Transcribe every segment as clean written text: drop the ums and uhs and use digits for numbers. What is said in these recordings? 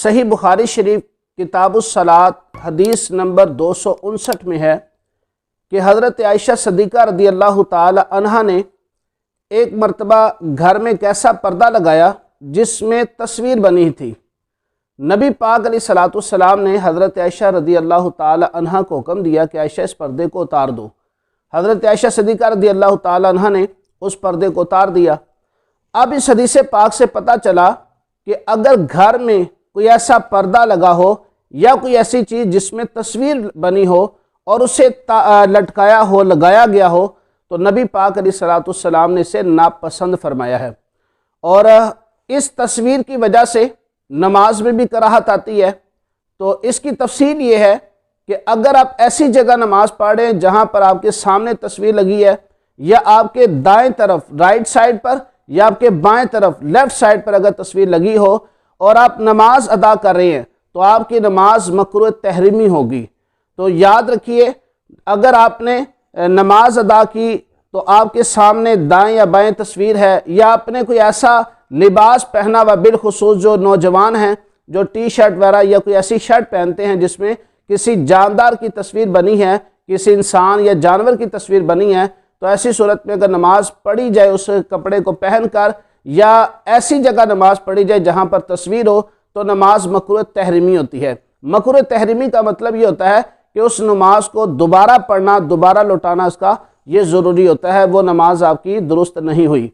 صحیح بخاری شریف کتاب الصلاۃ حدیث نمبر 259 میں ہے کہ حضرت عائشہ صدیقہ رضی اللہ تعالی عنہا نے ایک مرتبہ گھر میں ایک ایسا پردہ لگایا جس میں تصویر بنی تھی۔ نبی پاک علیہ الصلوۃ والسلام نے حضرت عائشہ رضی اللہ تعالی عنہا کو حکم دیا کہ عائشہ اس پردے کو اتار دو۔ حضرت عائشہ صدیقہ رضی اللہ تعالی عنہا نے اس پردے کو اتار دیا۔ اب اس حدیث پاک سے پتہ چلا کہ اگر گھر میں کوئی ایسا پردہ لگا ہو یا کوئی ایسی چیز جس میں تصویر بنی ہو اور اسے لٹکایا ہو، لگایا گیا ہو، تو نبی پاک علیہ الصلوۃ والسلام نے اسے ناپسند فرمایا ہے۔ اور اس تصویر کی وجہ سے نماز میں بھی کراہت آتی ہے۔ تو اس کی تفصیل یہ ہے کہ اگر آپ ایسی جگہ نماز پڑھ رہے ہیں جہاں پر آپ کے سامنے تصویر لگی ہے، یا آپ کے دائیں طرف رائٹ سائڈ پر یا آپ کے بائیں طرف لیفٹ سائڈ پر اگر تصویر لگی ہو اور آپ نماز ادا کر رہے ہیں تو آپ کی نماز مکروہ تحریمی ہوگی۔ تو یاد رکھیے، اگر آپ نے نماز ادا کی تو آپ کے سامنے دائیں یا بائیں تصویر ہے، یا آپ نے کوئی ایسا لباس پہنا ہوا، بالخصوص جو نوجوان ہیں جو ٹی شرٹ وغیرہ یا کوئی ایسی شرٹ پہنتے ہیں جس میں کسی جاندار کی تصویر بنی ہے، کسی انسان یا جانور کی تصویر بنی ہے، تو ایسی صورت میں اگر نماز پڑھی جائے اس کپڑے کو پہن کر، یا ایسی جگہ نماز پڑھی جائے جہاں پر تصویر ہو، تو نماز مکروہ تحریمی ہوتی ہے۔ مکروہ تحریمی کا مطلب یہ ہوتا ہے کہ اس نماز کو دوبارہ پڑھنا، دوبارہ لوٹانا اس کا یہ ضروری ہوتا ہے، وہ نماز آپ کی درست نہیں ہوئی۔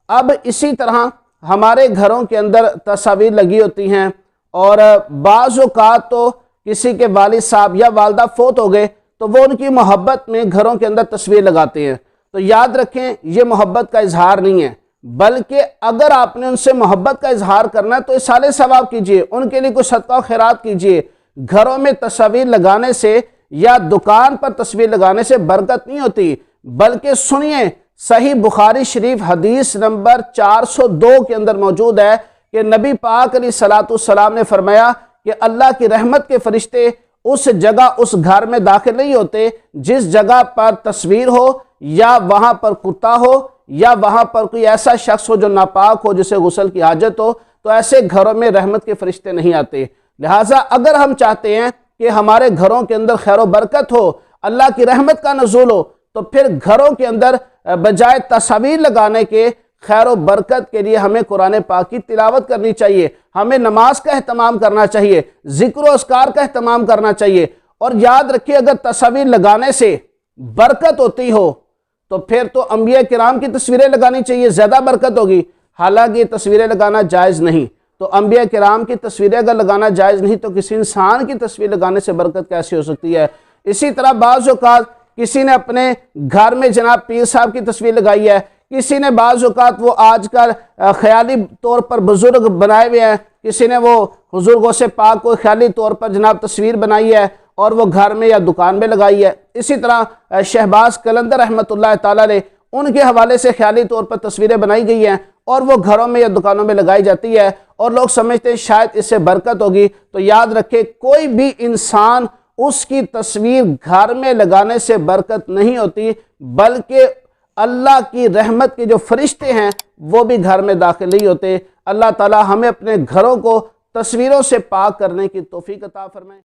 اب اسی طرح ہمارے گھروں کے اندر تصاویر لگی ہوتی ہیں، اور بعض اوقات تو کسی کے والد صاحب یا والدہ فوت ہو گئے تو وہ ان کی محبت میں گھروں کے اندر تصویر لگاتے ہیں۔ تو یاد رکھیں، یہ محبت کا اظہار نہیں ہے، بلکہ اگر آپ نے ان سے محبت کا اظہار کرنا ہے تو اصالہ ثواب کیجئے، ان کے لیے کوئی صدقہ و خیرات کیجئے۔ گھروں میں تصویر لگانے سے یا دکان پر تصویر لگانے سے برکت نہیں ہوتی، بلکہ سنیے، صحیح بخاری شریف حدیث نمبر 402 کے اندر موجود ہے کہ نبی پاک علیہ الصلوۃ والسلام نے فرمایا کہ اللہ کی رحمت کے فرشتے اس جگہ، اس گھر میں داخل نہیں ہوتے جس جگہ پر تصویر ہو، یا وہاں پر کتا ہو، یا وہاں پر کوئی ایسا شخص ہو جو ناپاک ہو، جسے غسل کی حاجت ہو، تو ایسے گھروں میں رحمت کے فرشتے نہیں آتے۔ لہٰذا اگر ہم چاہتے ہیں کہ ہمارے گھروں کے اندر خیر و برکت ہو، اللہ کی رحمت کا نزول ہو، تو پھر گھروں کے اندر بجائے تصاویر لگانے کے خیر و برکت کے لیے ہمیں قرآن پاک کی تلاوت کرنی چاہیے، ہمیں نماز کا اہتمام کرنا چاہیے، ذکر و اذکار کا اہتمام کرنا چاہیے۔ اور یاد رکھیے، اگر تصاویر لگانے سے برکت ہوتی ہو تو پھر تو انبیاء کرام کی تصویریں لگانی چاہیے، زیادہ برکت ہوگی۔ حالانکہ یہ تصویریں لگانا جائز نہیں، تو انبیاء کرام کی تصویریں اگر لگانا جائز نہیں تو کسی انسان کی تصویر لگانے سے برکت کیسی ہو سکتی ہے؟ اسی طرح بعض اوقات کسی نے اپنے گھر میں جناب پیر صاحب کی تصویر لگائی ہے، کسی نے بعض اوقات وہ آج کل خیالی طور پر بزرگ بنائے ہوئے ہیں، کسی نے وہ حضور غوث پاک کو خیالی طور پر جناب تصویر بنائی ہے اور وہ گھر میں یا دکان میں لگائی ہے۔ اسی طرح شہباز قلندر رحمۃ اللہ تعالیٰ علیہ، ان کے حوالے سے خیالی طور پر تصویریں بنائی گئی ہیں اور وہ گھروں میں یا دکانوں میں لگائی جاتی ہے، اور لوگ سمجھتے ہیں شاید اس سے برکت ہوگی۔ تو یاد رکھے، کوئی بھی انسان اس کی تصویر گھر میں لگانے سے برکت نہیں ہوتی، بلکہ اللہ کی رحمت کے جو فرشتے ہیں وہ بھی گھر میں داخل نہیں ہوتے۔ اللہ تعالی ہمیں اپنے گھروں کو تصویروں سے پاک کرنے کی توفیق عطا فرمائے۔